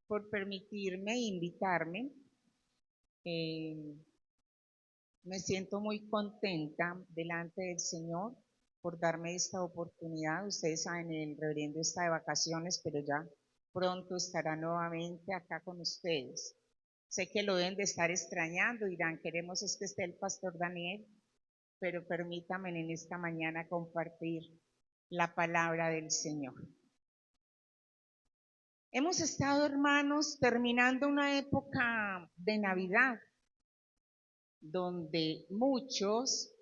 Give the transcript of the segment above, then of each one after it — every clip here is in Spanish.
por permitirme invitarme. Eh, Me siento muy contenta delante del Señor por darme esta oportunidad. Ustedes saben, el reverendo está de vacaciones, pero ya pronto estará nuevamente acá con ustedes. Sé que lo deben de estar extrañando, dirán, queremos es que esté el pastor Daniel, pero permítanme en esta mañana compartir la palabra del Señor. Hemos estado, hermanos, terminando una época de Navidad, donde muchos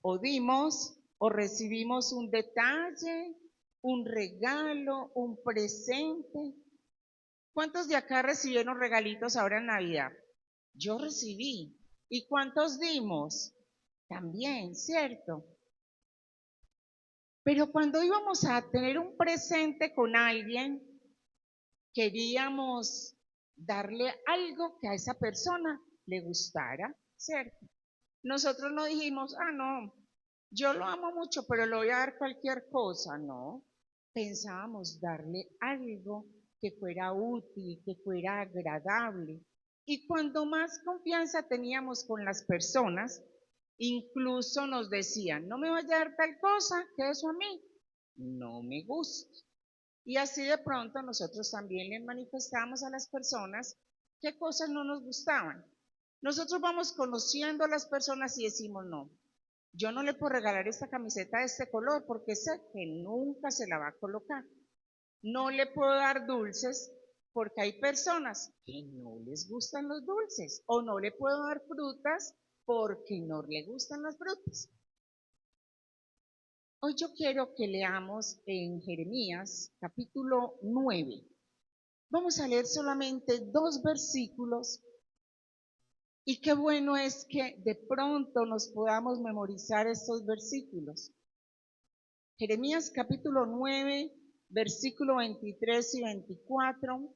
o dimos o recibimos un detalle, un regalo, un presente. ¿Cuántos de acá recibieron regalitos ahora en Navidad? Yo recibí. ¿Y cuántos dimos? También, ¿cierto? Pero cuando íbamos a tener un presente con alguien, queríamos darle algo que a esa persona le gustara, ¿cierto? Nosotros no dijimos, no, yo lo amo mucho, pero le voy a dar cualquier cosa, no. Pensábamos darle algo que fuera útil, que fuera agradable. Y cuando más confianza teníamos con las personas, incluso nos decían, no me vaya a dar tal cosa, que eso a mí no me gusta. Y así de pronto nosotros también le manifestamos a las personas qué cosas no nos gustaban. Nosotros vamos conociendo a las personas y decimos, no, yo no le puedo regalar esta camiseta de este color porque sé que nunca se la va a colocar. No le puedo dar dulces porque hay personas que no les gustan los dulces. O no le puedo dar frutas porque no le gustan las frutas. Hoy yo quiero que leamos en Jeremías capítulo 9. Vamos a leer solamente 2 versículos y qué bueno es que de pronto nos podamos memorizar estos versículos. Jeremías capítulo 9, versículo 23 y 24.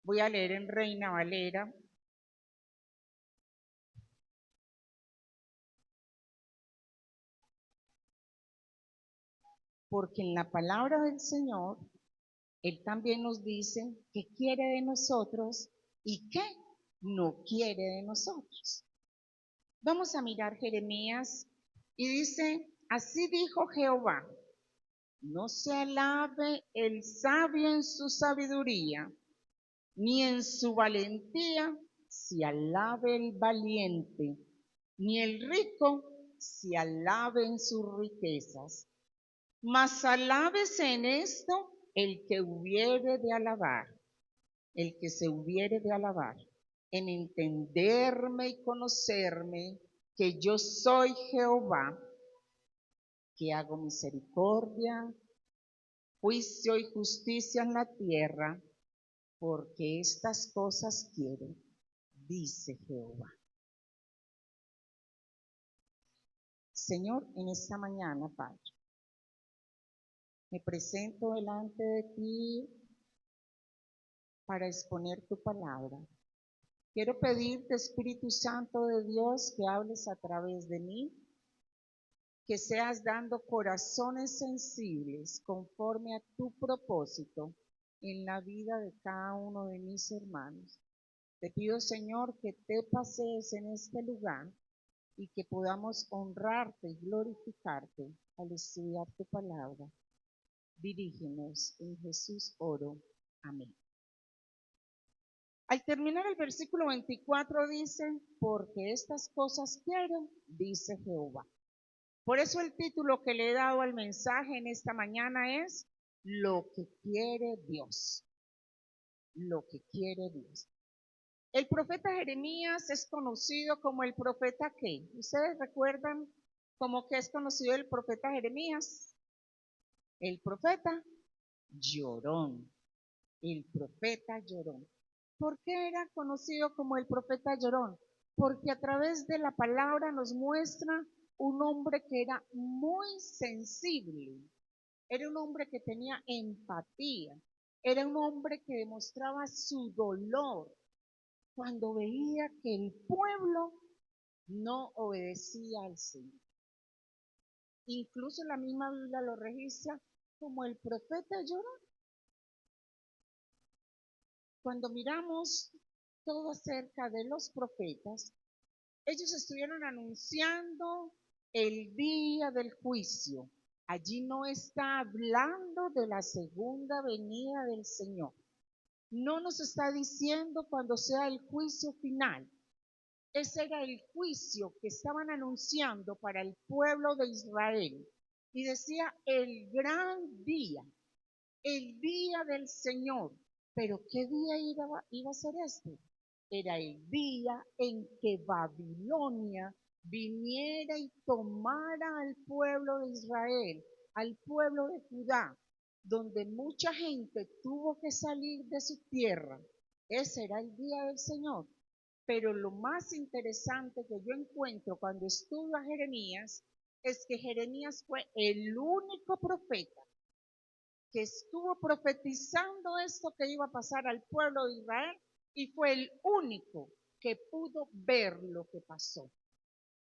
Voy a leer en Reina Valera. Porque en la palabra del Señor, Él también nos dice qué quiere de nosotros y qué no quiere de nosotros. Vamos a mirar Jeremías y dice, así dijo Jehová, no se alabe el sabio en su sabiduría, ni en su valentía se alabe el valiente, ni el rico se alabe en sus riquezas, mas alábese en esto el que hubiere de alabar, el que se hubiere de alabar, en entenderme y conocerme que yo soy Jehová, que hago misericordia, juicio y justicia en la tierra, porque estas cosas quiero, dice Jehová. Señor, en esta mañana, Padre, me presento delante de ti para exponer tu palabra. Quiero pedirte, Espíritu Santo de Dios, que hables a través de mí, que seas dando corazones sensibles conforme a tu propósito en la vida de cada uno de mis hermanos. Te pido, Señor, que te pasees en este lugar y que podamos honrarte y glorificarte al estudiar tu palabra. Dirígenos, en Jesús oro. Amén. Al terminar el versículo 24 dice, porque estas cosas quiero, dice Jehová. Por eso el título que le he dado al mensaje en esta mañana es, lo que quiere Dios. Lo que quiere Dios. El profeta Jeremías es conocido como el profeta ¿qué? ¿Ustedes recuerdan cómo que es conocido el profeta Jeremías? El profeta llorón. El profeta llorón. ¿Por qué era conocido como el profeta llorón? Porque a través de la palabra nos muestra un hombre que era muy sensible, era un hombre que tenía empatía, era un hombre que demostraba su dolor cuando veía que el pueblo no obedecía al Señor. Incluso la misma Biblia lo registra como el profeta llorón. Cuando miramos todo acerca de los profetas, ellos estuvieron anunciando el día del juicio. Allí no está hablando de la segunda venida del Señor. No nos está diciendo cuando sea el juicio final. Ese era el juicio que estaban anunciando para el pueblo de Israel. Y decía el gran día, el día del Señor. Pero ¿qué día iba a ser este? Era el día en que Babilonia viniera y tomara al pueblo de Israel, al pueblo de Judá, donde mucha gente tuvo que salir de su tierra. Ese era el día del Señor. Pero lo más interesante que yo encuentro cuando estudio a Jeremías es que Jeremías fue el único profeta que estuvo profetizando esto que iba a pasar al pueblo de Israel y fue el único que pudo ver lo que pasó.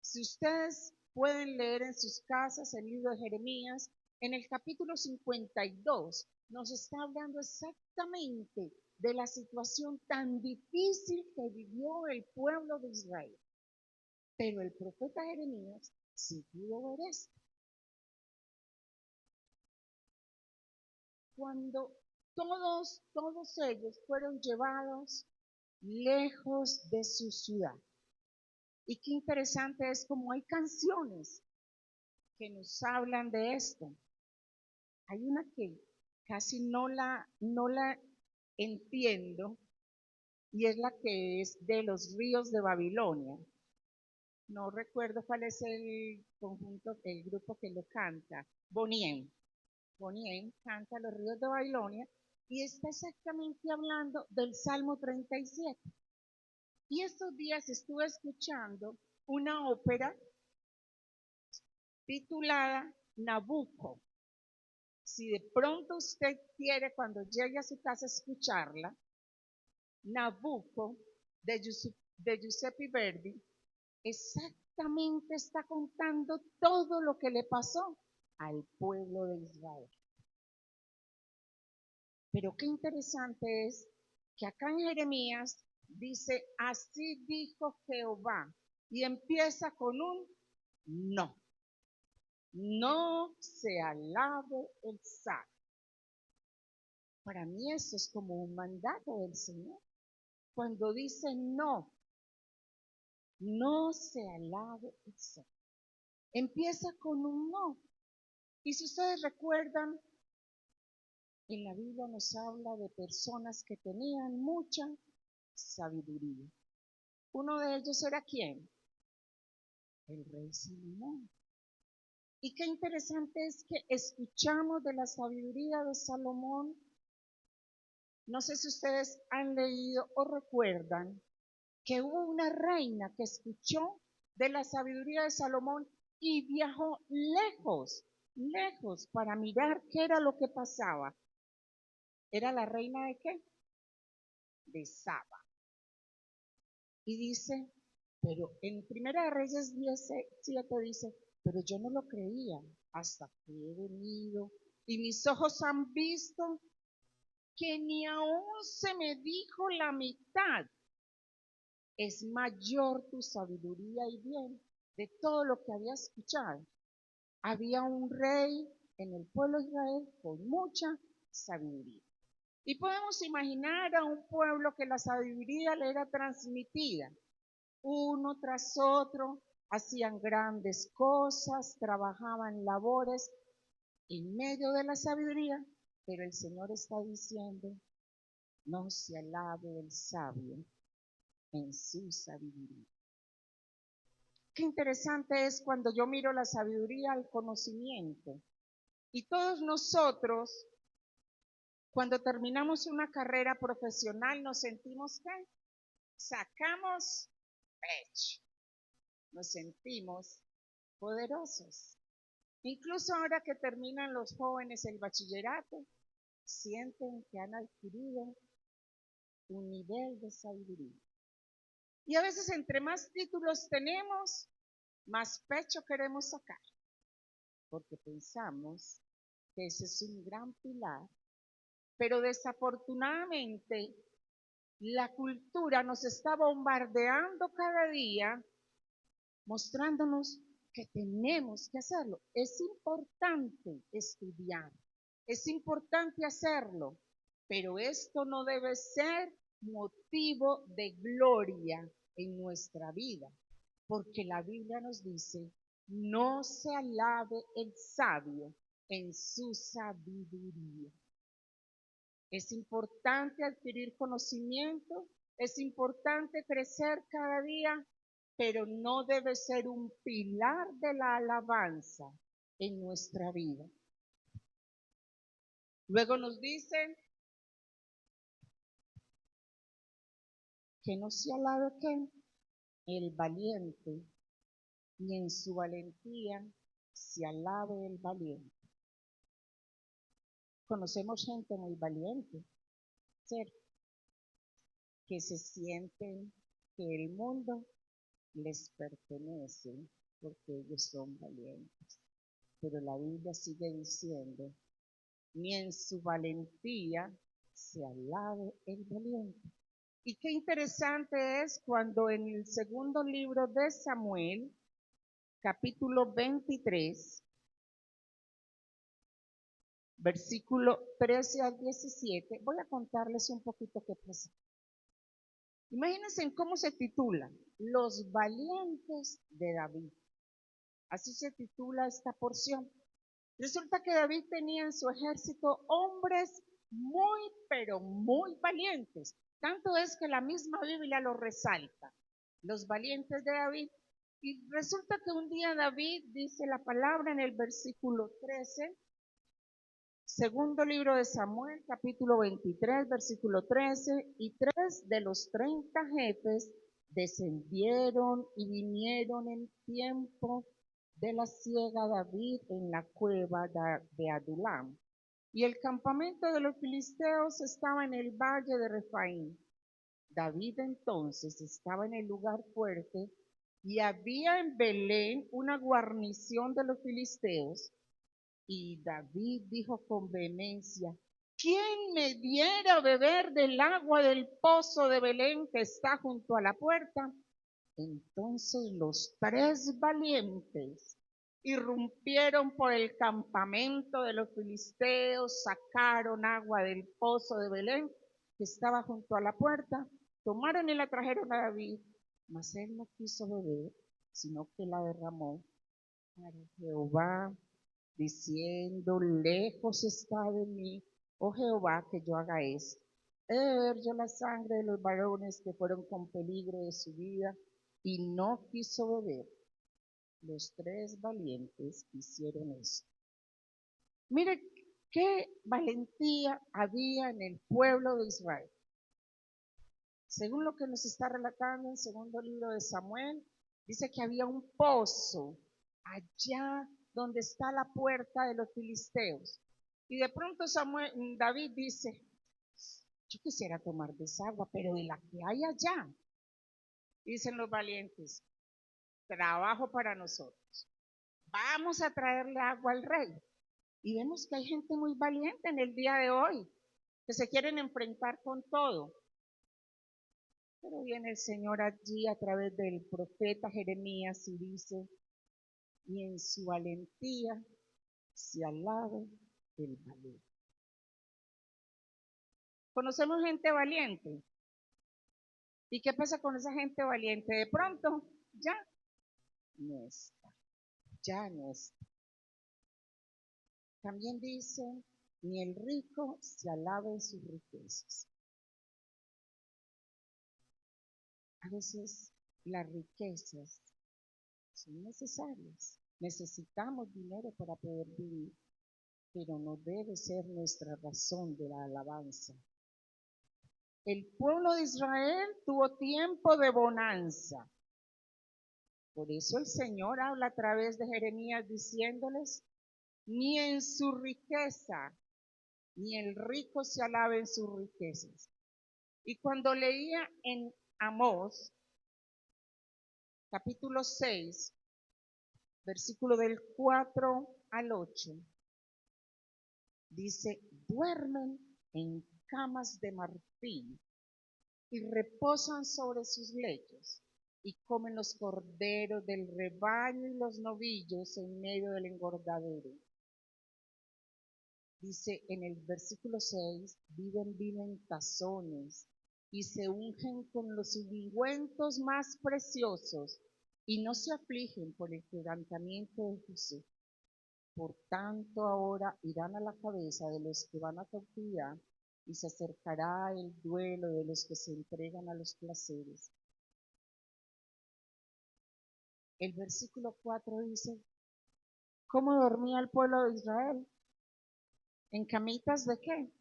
Si ustedes pueden leer en sus casas el libro de Jeremías, en el capítulo 52 nos está hablando exactamente de la situación tan difícil que vivió el pueblo de Israel. Pero el profeta Jeremías sí pudo ver esto. Cuando todos ellos fueron llevados lejos de su ciudad. Y qué interesante es como hay canciones que nos hablan de esto. Hay una que casi no la entiendo y es la que es de los ríos de Babilonia. No recuerdo cuál es el conjunto, el grupo que lo canta. Boniem. Boniem canta Los ríos de Babilonia y está exactamente hablando del Salmo 37. Y estos días estuve escuchando una ópera titulada Nabucco. Si de pronto usted quiere cuando llegue a su casa escucharla, Nabucco de Giuseppe Verdi exactamente está contando todo lo que le pasó al pueblo de Israel. Pero qué interesante es que acá en Jeremías dice, así dijo Jehová, y empieza con un no. No se alabe el sabio. Para mí eso es como un mandato del Señor. Cuando dice no, no se alabe el sabio. Empieza con un no. Y si ustedes recuerdan, en la Biblia nos habla de personas que tenían mucha sabiduría. Uno de ellos era ¿quién? El rey Salomón. Y qué interesante es que escuchamos de la sabiduría de Salomón. No sé si ustedes han leído o recuerdan que hubo una reina que escuchó de la sabiduría de Salomón y viajó lejos, lejos para mirar qué era lo que pasaba. ¿Era la reina de qué? De Saba. Y dice, pero en Primera de Reyes 17 dice, pero yo no lo creía hasta que he venido y mis ojos han visto que ni aún se me dijo la mitad. Es mayor tu sabiduría y bien de todo lo que había escuchado. Había un rey en el pueblo de Israel con mucha sabiduría. Y podemos imaginar a un pueblo que la sabiduría le era transmitida. Uno tras otro hacían grandes cosas, trabajaban labores en medio de la sabiduría, pero el Señor está diciendo, no se alabe el sabio en su sabiduría. Qué interesante es cuando yo miro la sabiduría al conocimiento. Y todos nosotros, cuando terminamos una carrera profesional, nos sentimos que sacamos pecho, nos sentimos poderosos. Incluso ahora que terminan los jóvenes el bachillerato, sienten que han adquirido un nivel de sabiduría. Y a veces entre más títulos tenemos, más pecho queremos sacar, porque pensamos que ese es un gran pilar, pero desafortunadamente La cultura nos está bombardeando cada día, mostrándonos que tenemos que hacerlo. Es importante estudiar, es importante hacerlo, pero esto no debe ser motivo de gloria en nuestra vida, porque la Biblia nos dice, no se alabe el sabio en su sabiduría. Es importante adquirir conocimiento, es importante crecer cada día, pero no debe ser un pilar de la alabanza en nuestra vida. Luego nos dice que no se alabe ¿qué? El valiente, y en su valentía se alabe el valiente. Conocemos gente muy valiente, ¿cierto? Que se sienten que el mundo les pertenece porque ellos son valientes. Pero la Biblia sigue diciendo, ni en su valentía se alabe el valiente. Y qué interesante es cuando en el segundo libro de Samuel, capítulo 23, versículo 13 al 17, voy a contarles un poquito qué pasa. Imagínense en cómo se titula, Los valientes de David. Así se titula esta porción. Resulta que David tenía en su ejército hombres muy, pero muy valientes. Tanto es que la misma Biblia lo resalta, los valientes de David. Y resulta que un día David dice la palabra en el versículo 13, segundo libro de Samuel, capítulo 23, versículo 13, y 3 de los 30 jefes descendieron y vinieron en tiempo de la siega David en la cueva de Adulam. Y el campamento de los filisteos estaba en el valle de Refaim. David entonces estaba en el lugar fuerte y había en Belén una guarnición de los filisteos. Y David dijo con vehemencia, ¿quién me diera a beber del agua del pozo de Belén que está junto a la puerta? Entonces los 3 valientes irrumpieron por el campamento de los filisteos, sacaron agua del pozo de Belén que estaba junto a la puerta, tomaron y la trajeron a David, mas él no quiso beber, sino que la derramó para Jehová, diciendo, lejos está de mí, oh Jehová, que yo haga esto. He de beber yo la sangre de los varones que fueron con peligro de su vida, y no quiso beber. Los 3 valientes hicieron eso. Mire qué valentía había en el pueblo de Israel. Según lo que nos está relatando en el segundo libro de Samuel, dice que había un pozo allá donde está la puerta de los filisteos. Y de pronto David dice, yo quisiera tomar de esa agua, pero de la que hay allá. Dicen los valientes, trabajo para nosotros. Vamos a traerle agua al rey. Y vemos que hay gente muy valiente en el día de hoy, que se quieren enfrentar con todo. Pero viene el Señor allí a través del profeta Jeremías y dice, y en su valentía se alabe el valiente. Conocemos gente valiente. ¿Y qué pasa con esa gente valiente? De pronto, ya no está, ya no está. También dice, ni el rico se alabe sus riquezas. A veces las riquezas son necesarias. Necesitamos dinero para poder vivir, pero no debe ser nuestra razón de la alabanza. El pueblo de Israel tuvo tiempo de bonanza. Por eso el Señor habla a través de Jeremías diciéndoles, ni en su riqueza, ni el rico se alabe en sus riquezas. Y cuando leía en Amós, capítulo 6, versículo del 4 al 8, dice, duermen en camas de marfil y reposan sobre sus lechos y comen los corderos del rebaño y los novillos en medio del engordadero. Dice en el versículo 6, viven vino en tazones y se ungen con los ungüentos más preciosos y no se afligen por el quebrantamiento de Jesús. Por tanto, ahora irán a la cabeza de los que van a cautividad y se acercará el duelo de los que se entregan a los placeres. El versículo 4 dice, ¿cómo dormía el pueblo de Israel? ¿En camitas de qué?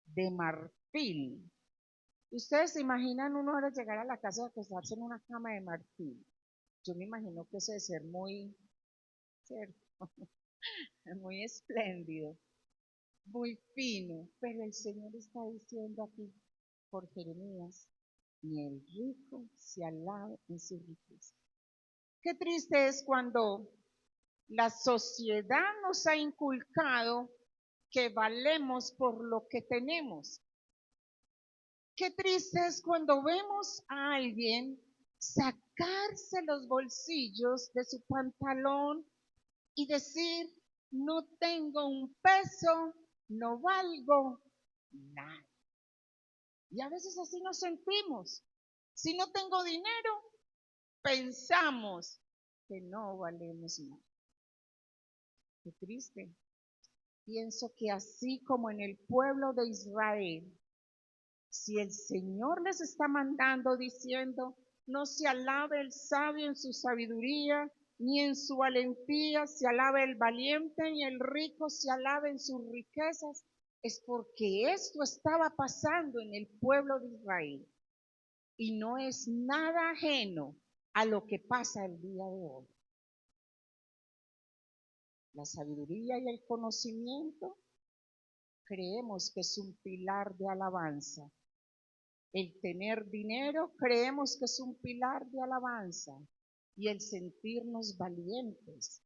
De marfil. Ustedes se imaginan uno ahora llegar a la casa y acostarse en una cama de marfil. Yo me imagino que eso debe ser muy, ¿cierto? Muy espléndido, muy fino. Pero el Señor está diciendo aquí por Jeremías, ni el rico se alabe en su riqueza. Qué triste es cuando la sociedad nos ha inculcado que valemos por lo que tenemos. Qué triste es cuando vemos a alguien sacarse los bolsillos de su pantalón y decir, no tengo un peso, no valgo nada. Y a veces así nos sentimos. Si no tengo dinero, pensamos que no valemos nada. Qué triste. Pienso que así como en el pueblo de Israel, si el Señor les está mandando diciendo, no se alabe el sabio en su sabiduría, ni en su valentía se alabe el valiente, ni el rico se alabe en sus riquezas, es porque esto estaba pasando en el pueblo de Israel y no es nada ajeno a lo que pasa el día de hoy. La sabiduría y el conocimiento creemos que es un pilar de alabanza. El tener dinero creemos que es un pilar de alabanza y el sentirnos valientes.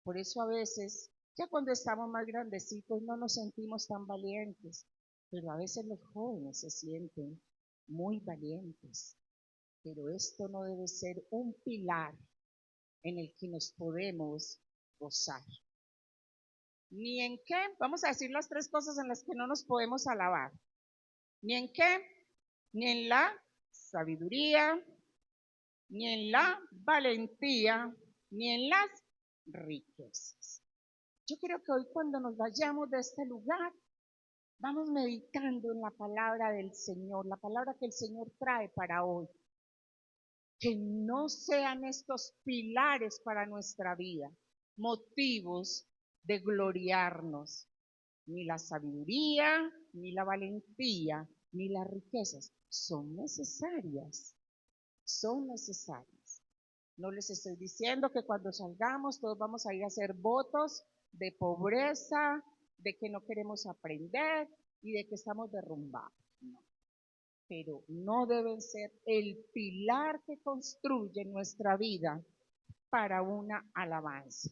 Por eso a veces, ya cuando estamos más grandecitos no nos sentimos tan valientes, pero a veces los jóvenes se sienten muy valientes. Pero esto no debe ser un pilar en el que nos podemos gozar. Ni en qué, vamos a decir las tres cosas en las que no nos podemos alabar. Ni en qué, ni en la sabiduría, ni en la valentía, ni en las riquezas. Yo creo que hoy cuando nos vayamos de este lugar, vamos meditando en la palabra del Señor, la palabra que el Señor trae para hoy. Que no sean estos pilares para nuestra vida, motivos de gloriarnos, ni la sabiduría, ni la valentía, ni las riquezas. Son necesarias, son necesarias. No les estoy diciendo que cuando salgamos todos vamos a ir a hacer votos de pobreza, de que no queremos aprender y de que estamos derrumbados. No. Pero no deben ser el pilar que construye nuestra vida para una alabanza.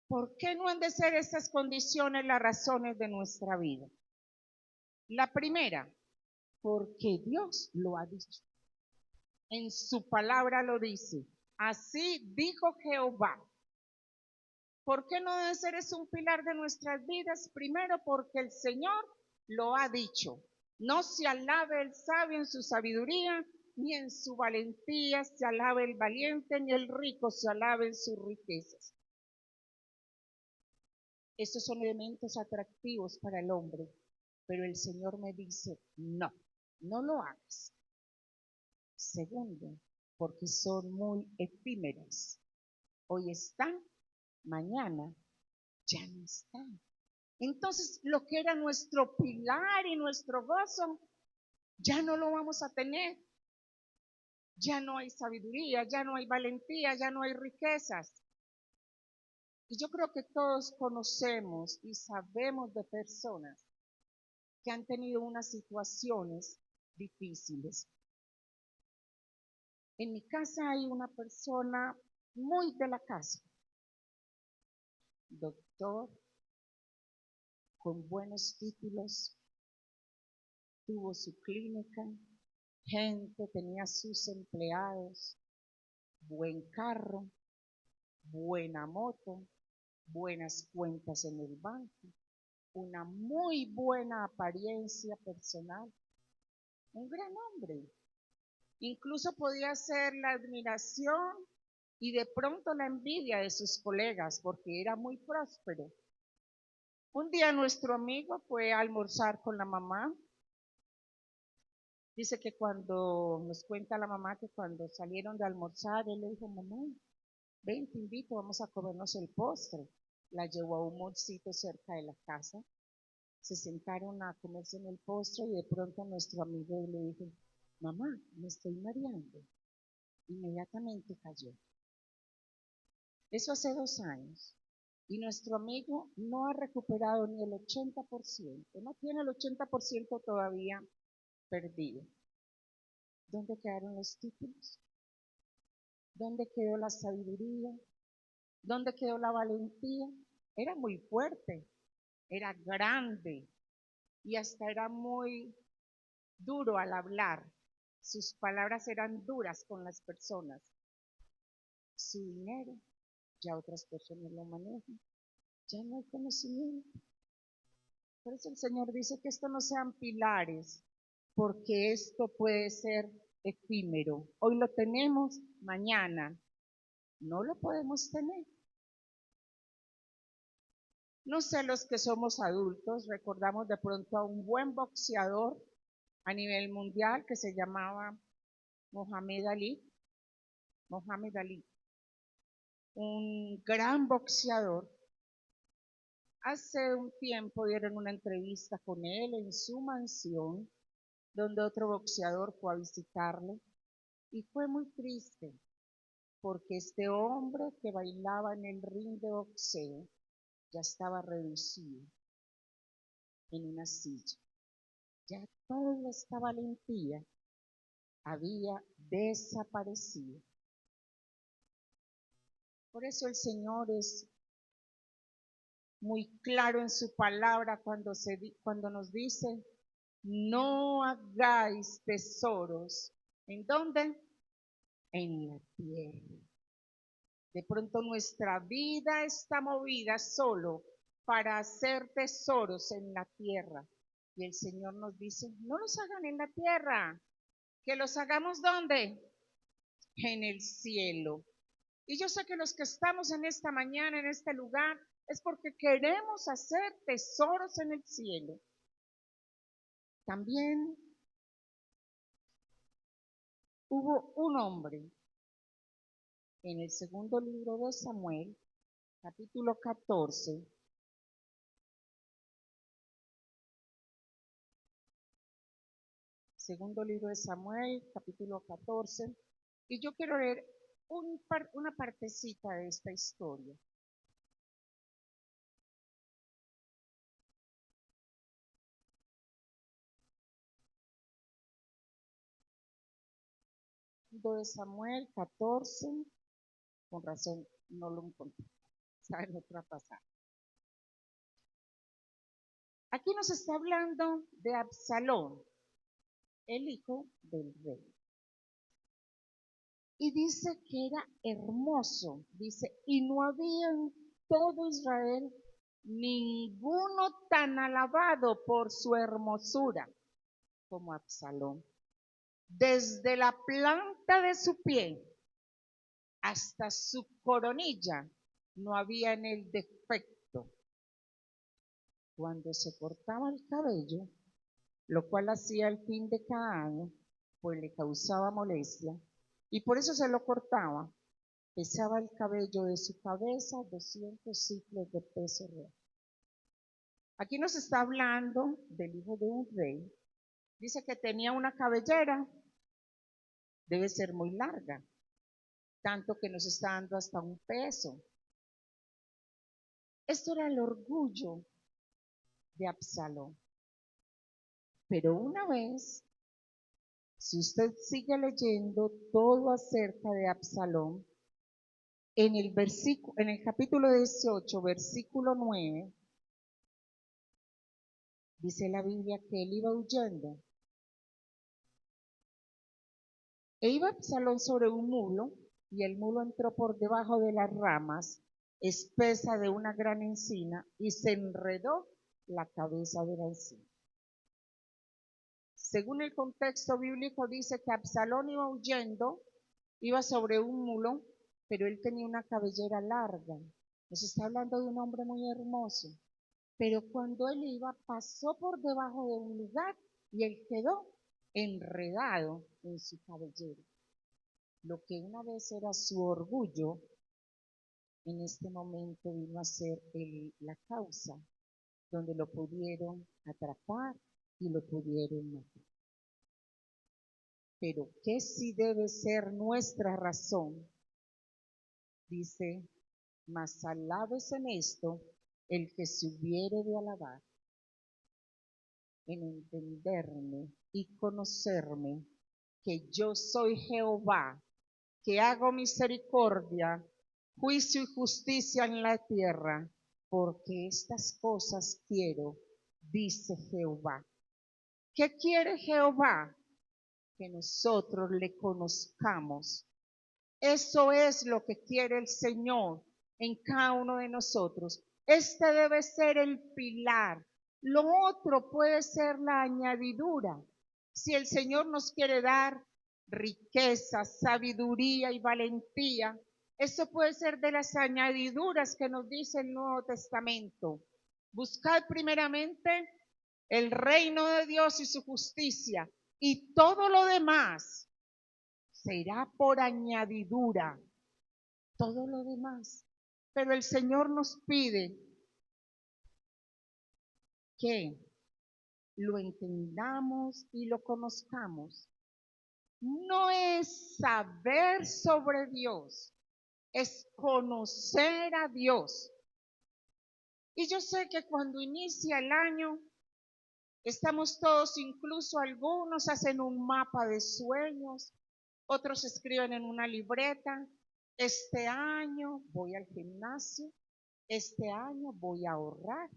¿Por qué no han de ser estas condiciones las razones de nuestra vida? La primera, porque Dios lo ha dicho. En su palabra lo dice. Así dijo Jehová. ¿Por qué no debe ser eso un pilar de nuestras vidas? Primero, porque el Señor lo ha dicho. No se alabe el sabio en su sabiduría, ni en su valentía se alabe el valiente, ni el rico se alabe en sus riquezas. Estos son elementos atractivos para el hombre, pero el Señor me dice, no, no lo hagas. Segundo, porque son muy efímeras. Hoy están, mañana ya no están. Entonces, lo que era nuestro pilar y nuestro gozo, ya no lo vamos a tener. Ya no hay sabiduría, ya no hay valentía, ya no hay riquezas. Y yo creo que todos conocemos y sabemos de personas que han tenido unas situaciones difíciles. En mi casa hay una persona muy de la casa, doctor, con buenos títulos, tuvo su clínica, gente, tenía sus empleados, buen carro, buena moto, buenas cuentas en el banco, una muy buena apariencia personal, un gran hombre. Incluso podía ser la admiración y de pronto la envidia de sus colegas porque era muy próspero. Un día nuestro amigo fue a almorzar con la mamá. Dice que cuando nos cuenta la mamá que cuando salieron de almorzar, él le dijo, mamá, ven, te invito, vamos a comernos el postre. La llevó a un molcito cerca de la casa. Se sentaron a comerse en el postre y de pronto nuestro amigo le dijo, mamá, me estoy mareando. Inmediatamente cayó. Eso hace 2 años. Y nuestro amigo no ha recuperado ni el 80%, no tiene el 80% todavía perdido. ¿Dónde quedaron los títulos? ¿Dónde quedó la sabiduría? ¿Dónde quedó la valentía? Era muy fuerte, era grande y hasta era muy duro al hablar. Sus palabras eran duras con las personas. Su dinero, ya otras personas lo manejan, ya no hay conocimiento. Por eso el Señor dice que esto no sean pilares, porque esto puede ser efímero. Hoy lo tenemos, mañana no lo podemos tener. No sé, los que somos adultos, recordamos de pronto a un buen boxeador a nivel mundial que se llamaba Mohamed Ali. Mohamed Ali, un gran boxeador. Hace un tiempo dieron una entrevista con él en su mansión, donde otro boxeador fue a visitarle, y fue muy triste, porque este hombre que bailaba en el ring de boxeo ya estaba reducido en una silla. Ya toda esta valentía había desaparecido. Por eso el Señor es muy claro en su palabra cuando nos dice, no hagáis tesoros. ¿En dónde? En la tierra. De pronto nuestra vida está movida solo para hacer tesoros en la tierra. Y el Señor nos dice, no los hagan en la tierra, que los hagamos ¿dónde? En el cielo. Y yo sé que los que estamos en esta mañana, en este lugar, es porque queremos hacer tesoros en el cielo. También hubo un hombre en el segundo libro de Samuel, capítulo 14, segundo libro de Samuel, capítulo 14, y yo quiero leer una partecita de esta historia. Libro de Samuel 14, con razón no lo encontré, está en otra pasada. Aquí nos está hablando de Absalón, el hijo del rey. Y dice que era hermoso, dice, y no había en todo Israel ninguno tan alabado por su hermosura como Absalón. Desde la planta de su pie hasta su coronilla no había en él defecto. Cuando se cortaba el cabello, lo cual hacía al fin de cada año, pues le causaba molestia, y por eso se lo cortaba, pesaba el cabello de su cabeza 200 siclos de peso real. Aquí nos está hablando del hijo de un rey. Dice que tenía una cabellera, debe ser muy larga, tanto que nos está dando hasta un peso. Esto era el orgullo de Absalón. Pero una vez, si usted sigue leyendo todo acerca de Absalón, en el capítulo 18, versículo 9, dice la Biblia que él iba huyendo E iba Absalón sobre un mulo, y el mulo entró por debajo de las ramas espesa de una gran encina y se enredó la cabeza de la encina. Según el contexto bíblico dice que Absalón iba huyendo, iba sobre un mulo, pero él tenía una cabellera larga. Nos está hablando de un hombre muy hermoso. Pero cuando él iba, pasó por debajo de un lugar y él quedó enredado en su cabellera. Lo que una vez era su orgullo, en este momento vino a ser la causa donde lo pudieron atrapar y lo pudieron matar. Pero ¿qué sí debe ser nuestra razón? Dice, mas alabes en esto el que se hubiere de alabar, en entenderme y conocerme, que yo soy Jehová, que hago misericordia, juicio y justicia en la tierra, porque estas cosas quiero, dice Jehová. ¿Qué quiere Jehová? Que nosotros le conozcamos. Eso es lo que quiere el Señor en cada uno de nosotros. Este debe ser el pilar. Lo otro puede ser la añadidura. Si el Señor nos quiere dar riqueza, sabiduría y valentía, eso puede ser de las añadiduras que nos dice el Nuevo Testamento. Buscad primeramente el reino de Dios y su justicia, y todo lo demás será por añadidura, todo lo demás. Pero el Señor nos pide que lo entendamos y lo conozcamos. No es saber sobre Dios, es conocer a Dios. Y yo sé que cuando inicia el año, estamos todos, incluso algunos hacen un mapa de sueños, otros escriben en una libreta, este año voy al gimnasio, este año voy a ahorrar,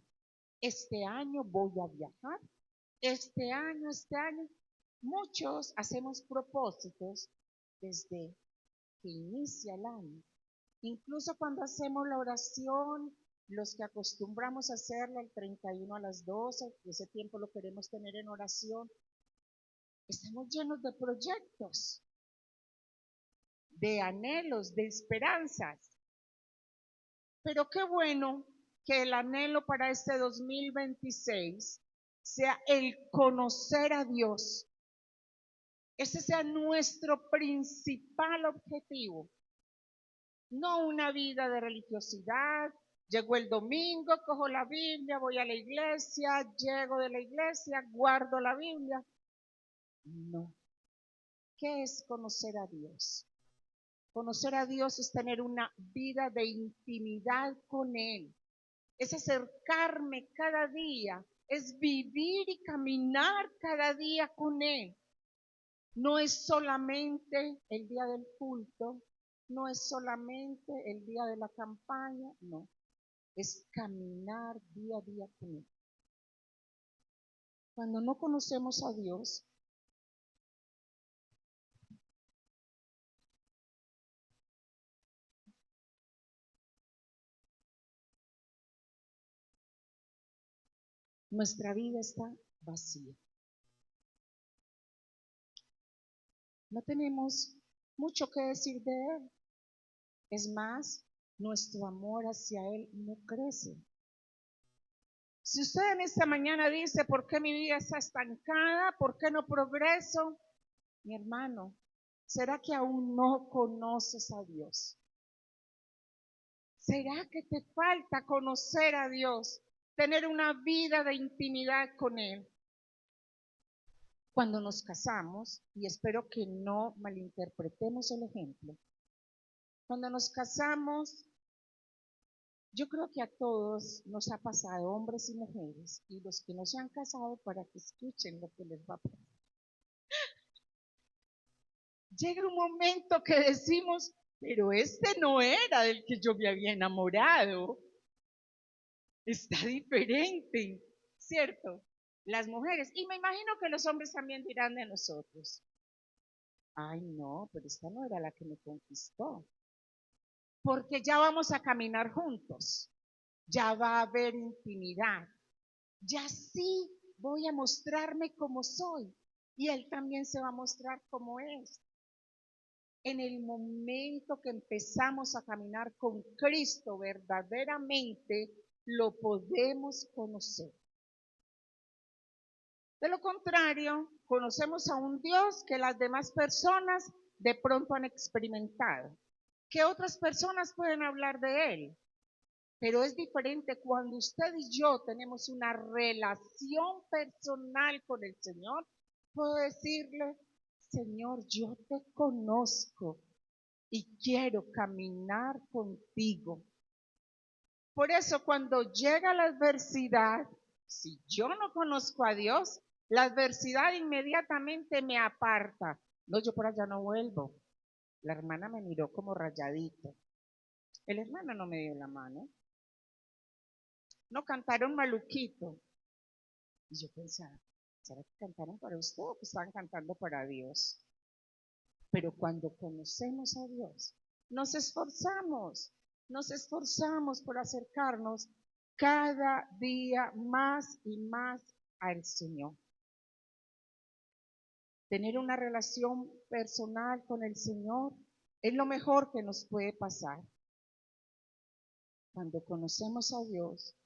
este año voy a viajar, este año. Muchos hacemos propósitos desde que inicia el año. Incluso cuando hacemos la oración, los que acostumbramos a hacerla el 31 a las 12, ese tiempo lo queremos tener en oración, estamos llenos de proyectos, de anhelos, de esperanzas. Pero qué bueno que el anhelo para este 2026 sea el conocer a Dios. Ese sea nuestro principal objetivo. No una vida de religiosidad. Llegó el domingo, cojo la Biblia, voy a la iglesia, llego de la iglesia, guardo la Biblia. No. ¿Qué es conocer a Dios? Conocer a Dios es tener una vida de intimidad con Él. Es acercarme cada día, es vivir y caminar cada día con Él. No es solamente el día del culto, no es solamente el día de la campaña, no. Es caminar día a día con Él. Cuando no conocemos a Dios, nuestra vida está vacía. No tenemos mucho que decir de Él. Es más, nuestro amor hacia Él no crece. Si usted en esta mañana dice, ¿por qué mi vida está estancada? ¿Por qué no progreso? Mi hermano, ¿será que aún no conoces a Dios? ¿Será que te falta conocer a Dios? Tener una vida de intimidad con Él. Cuando nos casamos, y espero que no malinterpretemos el ejemplo, cuando nos casamos, yo creo que a todos nos ha pasado, hombres y mujeres, y los que no se han casado para que escuchen lo que les va a pasar. Llega un momento que decimos, pero este no era del que yo me había enamorado. Está diferente, ¿cierto? Las mujeres, y me imagino que los hombres también dirán de nosotros. Ay, no, pero esta no era la que me conquistó. Porque ya vamos a caminar juntos, ya va a haber intimidad, ya sí voy a mostrarme como soy y él también se va a mostrar como es. En el momento que empezamos a caminar con Cristo verdaderamente, lo podemos conocer. De lo contrario, conocemos a un Dios que las demás personas de pronto han experimentado, que otras personas pueden hablar de Él, pero es diferente cuando usted y yo tenemos una relación personal con el Señor. Puedo decirle, Señor, yo te conozco y quiero caminar contigo. Por eso cuando llega la adversidad, si yo no conozco a Dios, la adversidad inmediatamente me aparta. No, yo por allá no vuelvo. La hermana me miró como rayadito. El hermano no me dio la mano. No, cantaron maluquito. Y yo pensaba, ¿será que cantaron para usted o que estaban cantando para Dios? Pero cuando conocemos a Dios, nos esforzamos por acercarnos cada día más y más al Señor. Tener una relación personal con el Señor es lo mejor que nos puede pasar. Cuando conocemos a Dios,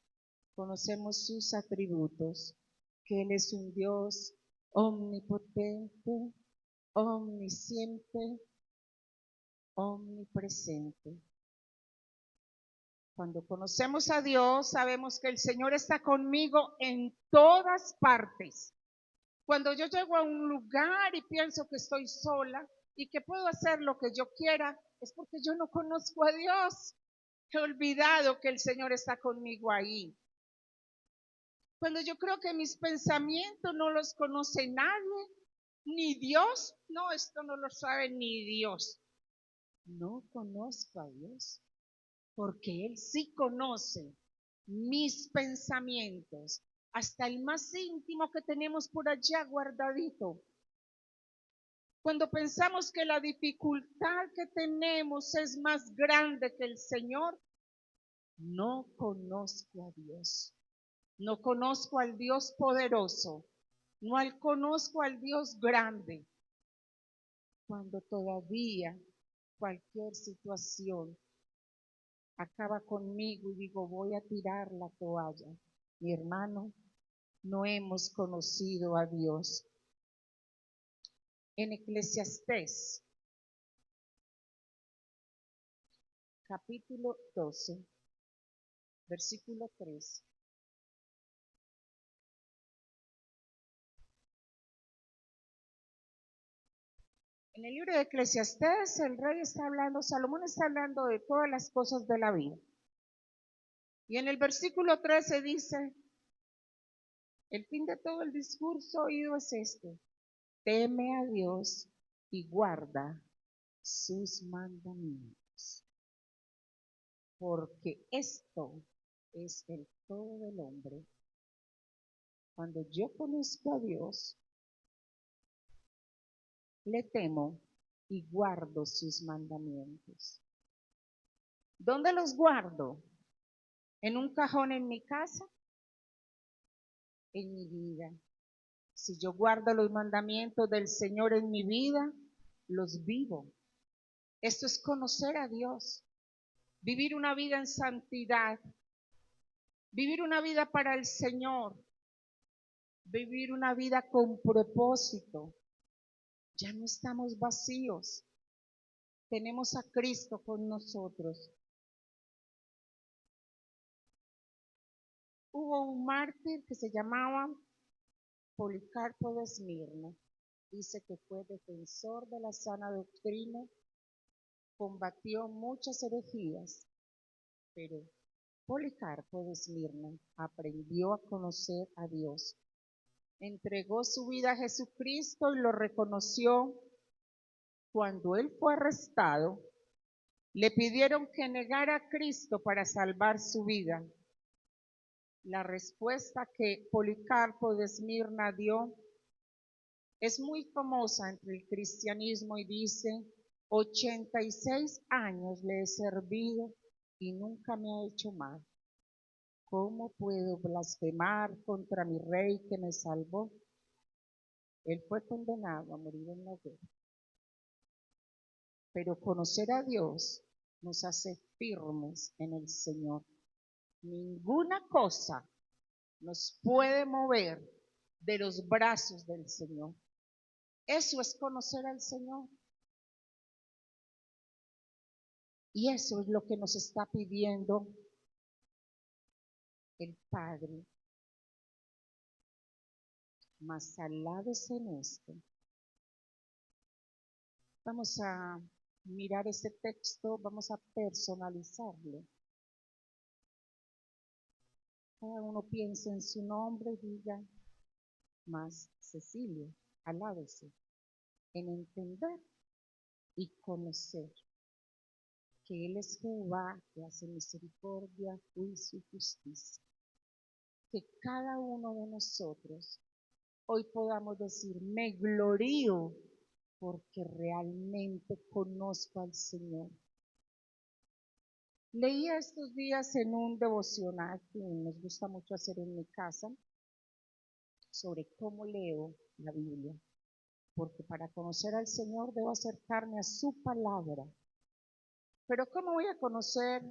conocemos sus atributos, que Él es un Dios omnipotente, omnisciente, omnipresente. Cuando conocemos a Dios, sabemos que el Señor está conmigo en todas partes. Cuando yo llego a un lugar y pienso que estoy sola y que puedo hacer lo que yo quiera, es porque yo no conozco a Dios. He olvidado que el Señor está conmigo ahí. Cuando yo creo que mis pensamientos no los conoce nadie, ni Dios, no, esto no lo sabe ni Dios. No conozco a Dios, porque Él sí conoce mis pensamientos, hasta el más íntimo que tenemos por allá guardadito. Cuando pensamos que la dificultad que tenemos es más grande que el Señor, no conozco a Dios. No conozco al Dios poderoso, no conozco al Dios grande. Cuando todavía cualquier situación acaba conmigo y digo, voy a tirar la toalla. Mi hermano, no hemos conocido a Dios. En Eclesiastés, capítulo 12, versículo 3. En el libro de Eclesiastés, el rey está hablando, Salomón está hablando de todas las cosas de la vida. Y en el versículo 13 dice, el fin de todo el discurso oído es este: teme a Dios y guarda sus mandamientos, porque esto es el todo del hombre. Cuando yo conozco a Dios, le temo y guardo sus mandamientos. ¿Dónde los guardo? ¿En un cajón en mi casa? En mi vida. Si yo guardo los mandamientos del Señor en mi vida, los vivo. Esto es conocer a Dios, vivir una vida en santidad, vivir una vida para el Señor, vivir una vida con propósito. Ya no estamos vacíos, tenemos a Cristo con nosotros. Hubo un mártir que se llamaba Policarpo de Esmirna. Dice que fue defensor de la sana doctrina, combatió muchas herejías, pero Policarpo de Esmirna aprendió a conocer a Dios, entregó su vida a Jesucristo y lo reconoció. Cuando él fue arrestado, le pidieron que negara a Cristo para salvar su vida. La respuesta que Policarpo de Esmirna dio Es muy famosa entre el cristianismo y dice, 86 años le he servido y nunca me ha hecho mal. ¿Cómo puedo blasfemar contra mi rey que me salvó? Él fue condenado a morir en la guerra. Pero conocer a Dios nos hace firmes en el Señor. Ninguna cosa nos puede mover de los brazos del Señor. Eso es conocer al Señor. Y eso es lo que nos está pidiendo el Padre. Mas al lado en esto, vamos a mirar ese texto, vamos a personalizarlo. Cada uno piensa en su nombre y diga, más Cecilia, alábese, en entender y conocer que Él es Jehová que hace misericordia, juicio y justicia. Que cada uno de nosotros hoy podamos decir, me glorío porque realmente conozco al Señor. Leía estos días en un devocional que nos gusta mucho hacer en mi casa sobre cómo leo la Biblia, porque para conocer al Señor debo acercarme a su palabra. Pero ¿cómo voy a conocer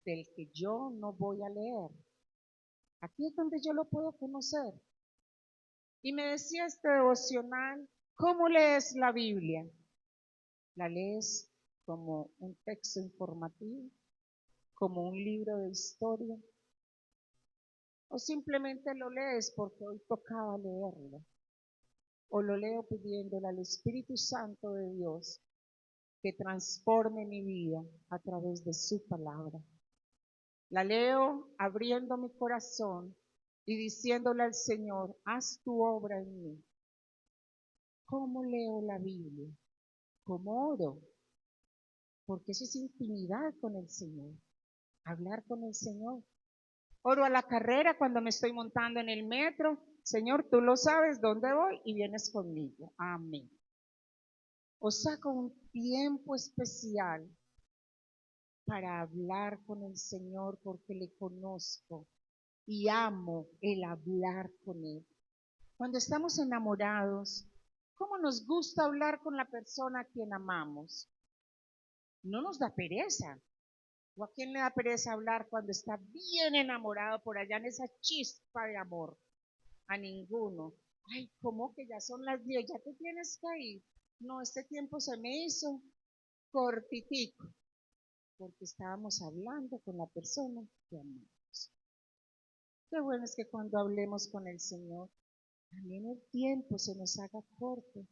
del que yo no voy a leer? Aquí es donde yo lo puedo conocer. Y me decía este devocional, ¿cómo lees la Biblia? ¿La lees como un texto informativo, como un libro de historia? ¿O simplemente lo lees porque hoy tocaba leerlo? ¿O lo leo pidiéndole al Espíritu Santo de Dios que transforme mi vida a través de su palabra? La leo abriendo mi corazón y diciéndole al Señor, haz tu obra en mí. ¿Cómo leo la Biblia? ¿Cómo oro? Porque eso es intimidad con el Señor, hablar con el Señor. Oro a la carrera cuando me estoy montando en el metro. Señor, tú lo sabes dónde voy y vienes conmigo. Amén. O saco un tiempo especial para hablar con el Señor porque le conozco y amo el hablar con Él. Cuando estamos enamorados, ¿cómo nos gusta hablar con la persona a quien amamos? No nos da pereza. ¿O a quién le da pereza hablar cuando está bien enamorado por allá en esa chispa de amor? A ninguno. Ay, ¿cómo que ya son las 10? ¿Ya te tienes que ir? No, este tiempo se me hizo cortitico, porque estábamos hablando con la persona que amamos. Qué bueno es que cuando hablemos con el Señor, también el tiempo se nos haga corto.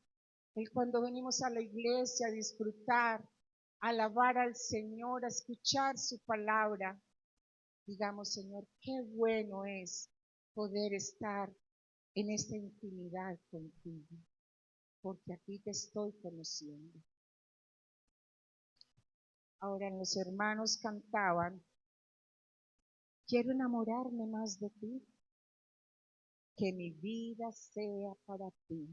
El cuando venimos a la iglesia a disfrutar, a alabar al Señor, a escuchar su palabra, digamos, Señor, qué bueno es poder estar en esta intimidad contigo, porque aquí te estoy conociendo. Ahora los hermanos cantaban, quiero enamorarme más de ti, que mi vida sea para ti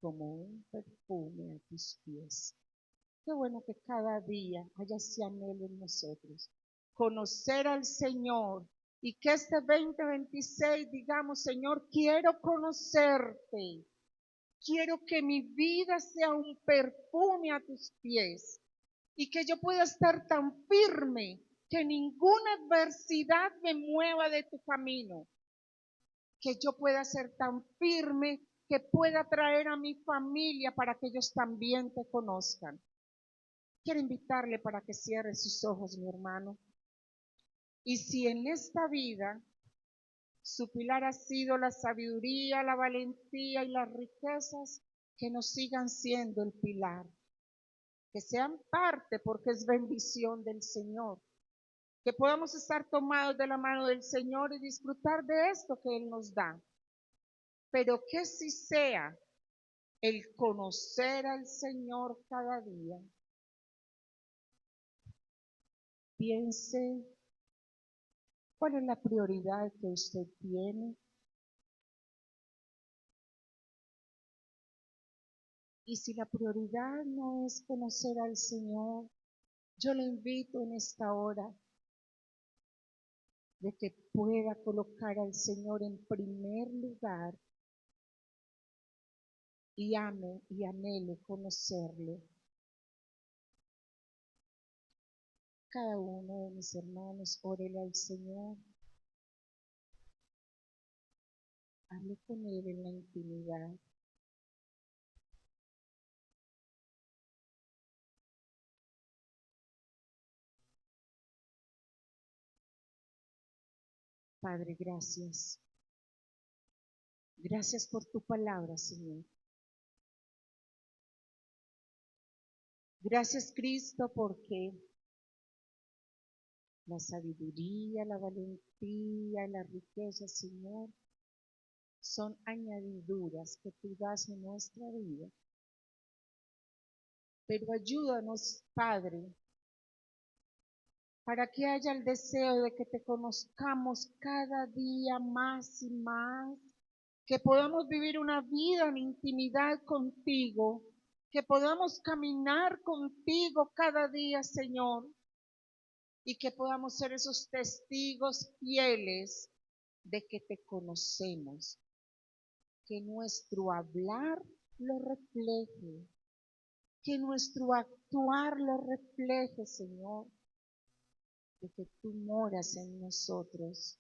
como un perfume a tus pies. Qué bueno que cada día haya ese anhelo en nosotros, conocer al Señor y que este 2026 digamos, Señor, quiero conocerte, quiero que mi vida sea un perfume a tus pies y que yo pueda estar tan firme que ninguna adversidad me mueva de tu camino, que yo pueda ser tan firme que pueda traer a mi familia para que ellos también te conozcan. Quiero invitarle para que cierre sus ojos, mi hermano. Y si en esta vida su pilar ha sido la sabiduría, la valentía y las riquezas, que nos sigan siendo el pilar, que sean parte porque es bendición del Señor, que podamos estar tomados de la mano del Señor y disfrutar de esto que Él nos da, pero que si sea el conocer al Señor cada día. Piense cuál es la prioridad que usted tiene. Y si la prioridad no es conocer al Señor, yo le invito en esta hora de que pueda colocar al Señor en primer lugar y ame y anhele conocerle. Cada uno de mis hermanos, órele al Señor, hable con Él en la intimidad. Padre, gracias. Gracias por tu palabra, Señor. Gracias, Cristo, porque la sabiduría, la valentía, la riqueza, Señor, son añadiduras que tú das en nuestra vida. Pero ayúdanos, Padre, para que haya el deseo de que te conozcamos cada día más y más, que podamos vivir una vida en intimidad contigo, que podamos caminar contigo cada día, Señor, y que podamos ser esos testigos fieles de que te conocemos, que nuestro hablar lo refleje, que nuestro actuar lo refleje, Señor, de que tú moras en nosotros.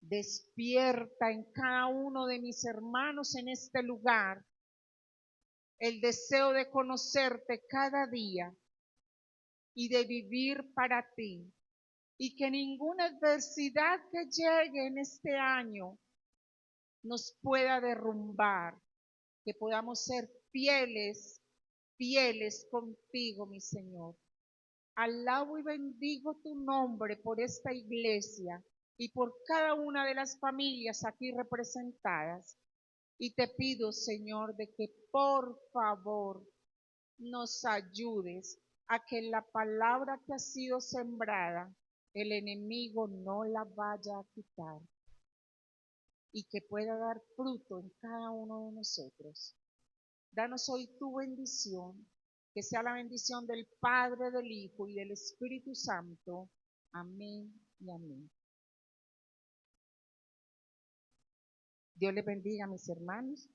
Despierta en cada uno de mis hermanos en este lugar el deseo de conocerte cada día y de vivir para ti. Y que ninguna adversidad que llegue en este año nos pueda derrumbar, que podamos ser fieles, fieles contigo, mi Señor. Alabo y bendigo tu nombre por esta iglesia y por cada una de las familias aquí representadas. Y te pido, Señor, de que por favor nos ayudes a que la palabra que ha sido sembrada, el enemigo no la vaya a quitar y que pueda dar fruto en cada uno de nosotros. Danos hoy tu bendición, que sea la bendición del Padre, del Hijo y del Espíritu Santo. Amén y amén. Dios les bendiga, mis hermanos.